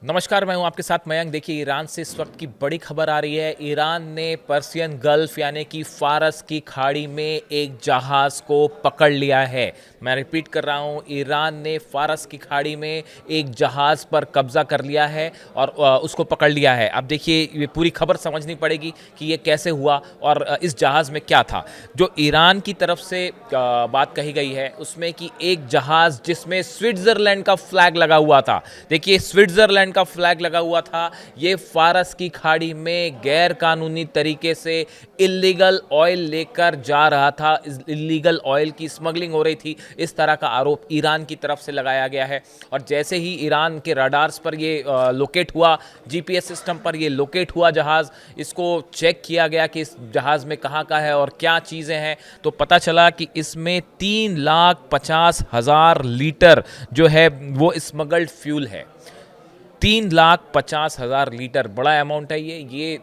नमस्कार, मैं हूं आपके साथ मयंक। देखिए, ईरान से इस वक्त की बड़ी खबर आ रही है। ईरान ने पर्सियन गल्फ यानी कि फारस की खाड़ी में एक जहाज को पकड़ लिया है। मैं रिपीट कर रहा हूं, ईरान ने फारस की खाड़ी में एक जहाज पर कब्जा कर लिया है और उसको पकड़ लिया है। अब देखिए, ये पूरी खबर समझनी पड़ेगी कि ये कैसे हुआ और इस जहाज में क्या था। जो ईरान की तरफ से बात कही गई है उसमें कि एक जहाज जिसमें स्विट्जरलैंड का फ्लैग लगा हुआ था। देखिए, स्विट्जरलैंड का फ्लैग लगा हुआ था। ये फारस की खाड़ी में गैर कानूनी तरीके से इलीगल ऑयल लेकर जा रहा था। इलीगल ऑयल की स्मगलिंग हो रही थी, इस तरह का आरोप ईरान की तरफ से लगाया गया है। और जैसे ही ईरान के रडार्स पर ये लोकेट हुआ, जीपीएस सिस्टम पर ये लोकेट हुआ जहाज़, इसको चेक किया गया कि इस जहाज़ में कहाँ का है और क्या चीज़ें हैं, तो पता चला कि इसमें 3,50,000 लीटर जो है वो स्मगल्ड फ्यूल है। 3,50,000 लीटर, बड़ा अमाउंट है ये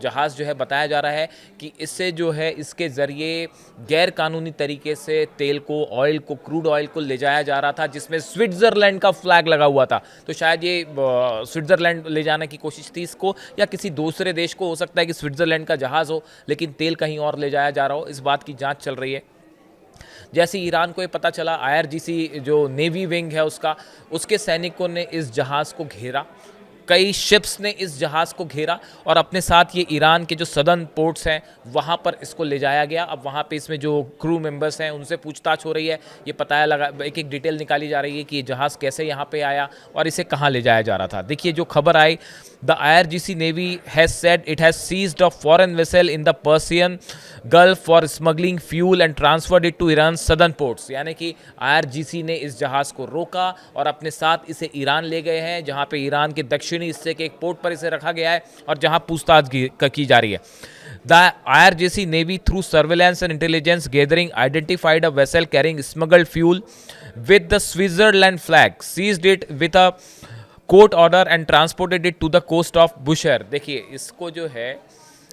जहाज़ जो है बताया जा रहा है कि इससे जो है इसके ज़रिए गैर कानूनी तरीके से तेल को, ऑयल को, क्रूड ऑयल को ले जाया जा रहा था, जिसमें स्विट्ज़रलैंड का फ्लैग लगा हुआ था। तो शायद ये स्विट्ज़रलैंड ले जाने की कोशिश थी इसको, या किसी दूसरे देश को। हो सकता है कि स्विट्ज़रलैंड का जहाज़ हो लेकिन तेल कहीं और ले जाया जा रहा हो। इस बात की जाँच चल रही है। जैसे ईरान को ये पता चला, आईआरजीसी जो नेवी विंग है उसके सैनिकों ने इस जहाज़ को घेरा। कई शिप्स ने इस जहाज़ को घेरा और अपने साथ ये ईरान के जो सदर्न पोर्ट्स हैं वहाँ पर इसको ले जाया गया। अब वहाँ पे इसमें जो क्रू मेंबर्स हैं उनसे पूछताछ हो रही है। ये पता लगा, एक एक डिटेल निकाली जा रही है कि ये जहाज़ कैसे यहाँ पे आया और इसे कहाँ ले जाया जा रहा था। देखिए, जो खबर आई, the IRGC navy has said it has seized a foreign vessel in the Persian Gulf for smuggling fuel and transferred it to Iran southern ports. यानी कि आईआरजीसी ने इस जहाज़ को रोका और अपने साथ इसे ईरान ले गए हैं, जहाँ पे ईरान के दक्षिणी हिस्से के एक पोर्ट पर इसे रखा गया है और जहाँ पूछताछ की जा रही है। The IRGC Navy, through surveillance and intelligence gathering, identified a vessel carrying smuggled fuel with the Switzerland flag, seized it with a court order and transported it to the coast of Bushehr। देखिए, इसको जो है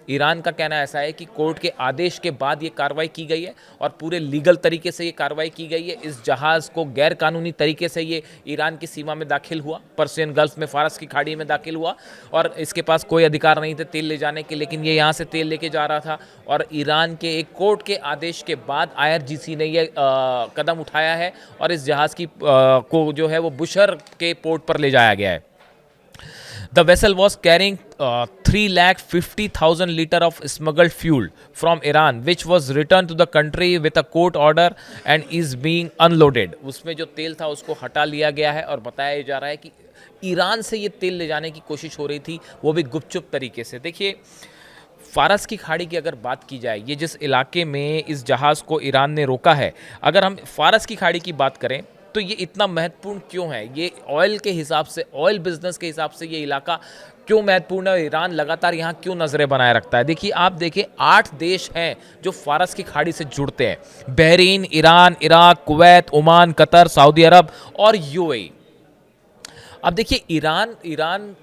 Iran का कहना ऐसा है कि court के आदेश के बाद ये कार्रवाई की गई है और पूरे लीगल तरीके से ये कार्रवाई की गई है। इस जहाज़ को गैर कानूनी तरीके से ये ईरान की सीमा में दाखिल हुआ, पर्सियन गल्फ में, फारस की खाड़ी में दाखिल हुआ और इसके पास कोई अधिकार नहीं थे तेल ले जाने के, लेकिन ये यहाँ से तेल लेके जा रहा था। और ईरान के एक कोर्ट के आदेश के बाद आईआरजीसी ने ये कदम उठाया है और इस जहाज़ की को जो है वो बुशर के पोर्ट पर ले जाया गया है। The vessel was carrying 3,50,000 liter of smuggled fuel from Iran, which was returned to the country with a court order and is being unloaded। उसमें जो तेल था उसको हटा लिया गया है और बताया जा रहा है कि ईरान से ये तेल ले जाने की कोशिश हो रही थी, वो भी गुपचुप तरीके से। देखिए, फारस की खाड़ी की अगर बात की जाए, ये जिस इलाके में इस जहाज़ को ईरान ने रोका है, अगर हम फारस की खाड़ी की बात करें तो ये इतना महत्वपूर्ण क्यों है? ये ऑयल के हिसाब से, ऑयल बिजनेस के हिसाब से ये इलाका क्यों महत्वपूर्ण है? ईरान लगातार यहाँ क्यों नज़रें बनाए रखता है? देखिए, आप देखिए, 8 देश हैं जो फारस की खाड़ी से जुड़ते हैं: Bahrain, Iran, Iraq, Kuwait, Oman, Qatar, Saudi Arab और यूएई। अब देखिए, ईरान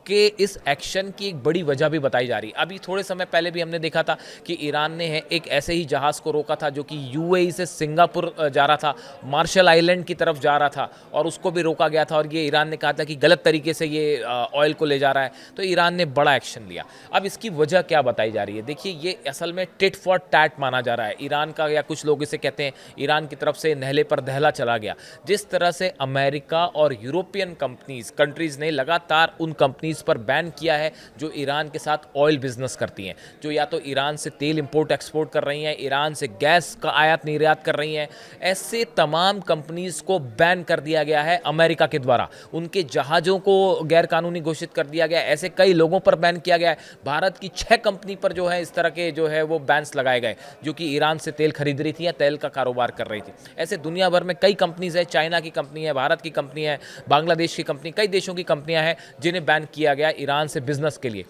के इस एक्शन की एक बड़ी वजह भी बताई जा रही है। अभी थोड़े समय पहले भी हमने देखा था कि ईरान ने एक ऐसे ही जहाज़ को रोका था जो कि यूएई से सिंगापुर जा रहा था, मार्शल आइलैंड की तरफ जा रहा था, और उसको भी रोका गया था और ये ईरान ने कहा था कि गलत तरीके से ये ऑयल को ले जा रहा है। तो ईरान ने बड़ा एक्शन लिया। अब इसकी वजह क्या बताई जा रही है? देखिए, ये असल में टिट फॉर टैट माना जा रहा है ईरान का, या कुछ लोग इसे कहते हैं ईरान की तरफ से नहले पर दहला चला गया। जिस तरह से अमेरिका और यूरोपियन कंट्रीज़ ने लगातार उन कंपनीज पर बैन किया है जो ईरान के साथ ऑयल बिजनेस करती हैं, जो या तो ईरान से तेल इंपोर्ट एक्सपोर्ट कर रही हैं, ईरान से गैस का आयात निर्यात कर रही हैं, ऐसे तमाम कंपनीज को बैन कर दिया गया है अमेरिका के द्वारा। उनके जहाज़ों को गैर कानूनी घोषित कर दिया गया है। ऐसे कई लोगों पर बैन किया गया है। भारत की 6 कंपनी पर जो है इस तरह के जो है वो बैन्स लगाए गए, जो कि ईरान से तेल खरीद रही थी या तेल का कारोबार कर रही थी। ऐसे दुनिया भर में कई कंपनीज है, चाइना की कंपनी है, भारत की कंपनी है, बांग्लादेश की कंपनी, कई देशों की कंपनियां हैं जिन्हें बैन किया गया ईरान से बिजनेस के लिए।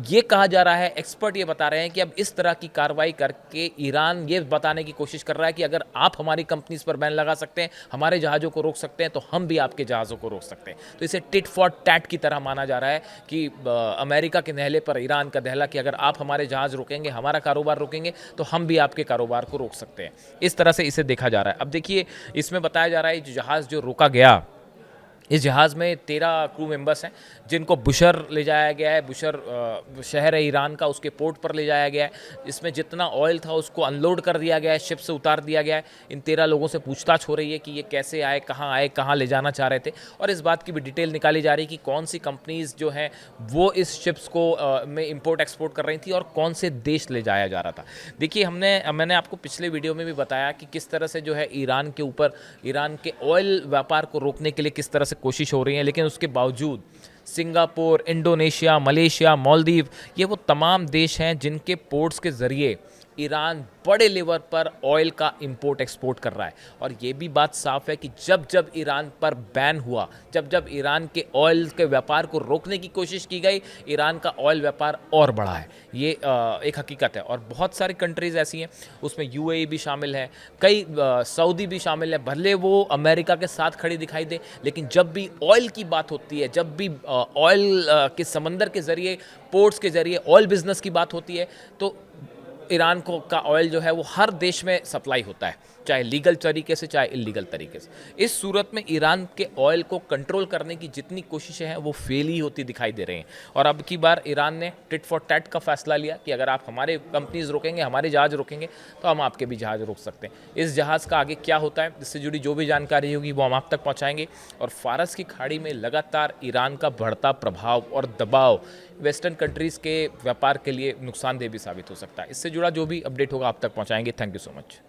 ये कहा जा रहा है, एक्सपर्ट ये बता रहे हैं कि अब इस तरह की कार्रवाई करके ईरान ये बताने की कोशिश कर रहा है कि अगर आप हमारी कंपनीज पर बैन लगा सकते हैं, हमारे जहाज़ों को रोक सकते हैं, तो हम भी आपके जहाज़ों को रोक सकते हैं। तो इसे टिट फॉर टैट की तरह माना जा रहा है कि अमेरिका के नहले पर ईरान का दहला कि अगर आप हमारे जहाज़ रोकेंगे, हमारा कारोबार रोकेंगे, तो हम भी आपके कारोबार को रोक सकते हैं। इस तरह से इसे देखा जा रहा है। अब देखिए, इसमें बताया जा रहा है जहाज़ जो रोका गया इस जहाज़ में 13 क्रू मेंबर्स हैं जिनको बुशर ले जाया गया है। बुशर शहर है ईरान का, उसके पोर्ट पर ले जाया गया है। इसमें जितना ऑयल था उसको अनलोड कर दिया गया है, शिप से उतार दिया गया है। इन 13 लोगों से पूछताछ हो रही है कि ये कैसे आए, कहाँ ले जाना चाह रहे थे, और इस बात की भी डिटेल निकाली जा रही है कि कौन सी कंपनीज़ जो हैं वो इस शिप्स को में इंपोर्ट एक्सपोर्ट कर रही थी और कौन से देश ले जाया जा रहा था। देखिए, मैंने आपको पिछले वीडियो में भी बताया कि किस तरह से जो है ईरान के ऊपर, ईरान के ऑयल व्यापार को रोकने के लिए किस तरह से कोशिश हो रही है, लेकिन उसके बावजूद सिंगापुर, इंडोनेशिया, मलेशिया, मालदीव, ये वो तमाम देश हैं जिनके पोर्ट्स के ज़रिए ईरान बड़े लेवल पर ऑयल का इंपोर्ट एक्सपोर्ट कर रहा है। और ये भी बात साफ है कि जब जब ईरान पर बैन हुआ, जब जब ईरान के ऑयल के व्यापार को रोकने की कोशिश की गई, ईरान का ऑयल व्यापार और बढ़ा है। ये एक हकीकत है। और बहुत सारी कंट्रीज़ ऐसी हैं, उसमें यूएई भी शामिल है, कई सऊदी भी शामिल है। भले वो अमेरिका के साथ खड़ी दिखाई दे, लेकिन जब भी ऑयल की बात होती है, जब भी ऑयल के समंदर के ज़रिए, पोर्ट्स के ज़रिए ऑयल बिजनेस की बात होती है, तो ईरान को का ऑयल जो है वो हर देश में सप्लाई होता है, चाहे लीगल तरीके से चाहे इलीगल तरीके से। इस सूरत में ईरान के ऑयल को कंट्रोल करने की जितनी कोशिशें हैं वो फेल ही होती दिखाई दे रही हैं। और अब की बार ईरान ने टिट फॉर टैट का फैसला लिया कि अगर आप हमारे कंपनीज रोकेंगे, हमारे जहाज़ रोकेंगे, तो हम आपके भी जहाज़ रोक सकते हैं। इस जहाज़ का आगे क्या होता है, इससे जुड़ी जो भी जानकारी होगी वो हम आप तक पहुँचाएंगे। और फारस की खाड़ी में लगातार ईरान का बढ़ता प्रभाव और दबाव वेस्टर्न कंट्रीज़ के व्यापार के लिए नुकसानदेह भी साबित हो सकता है। इससे जुड़ा जो भी अपडेट होगा आप तक पहुँचाएंगे। Thank you so much.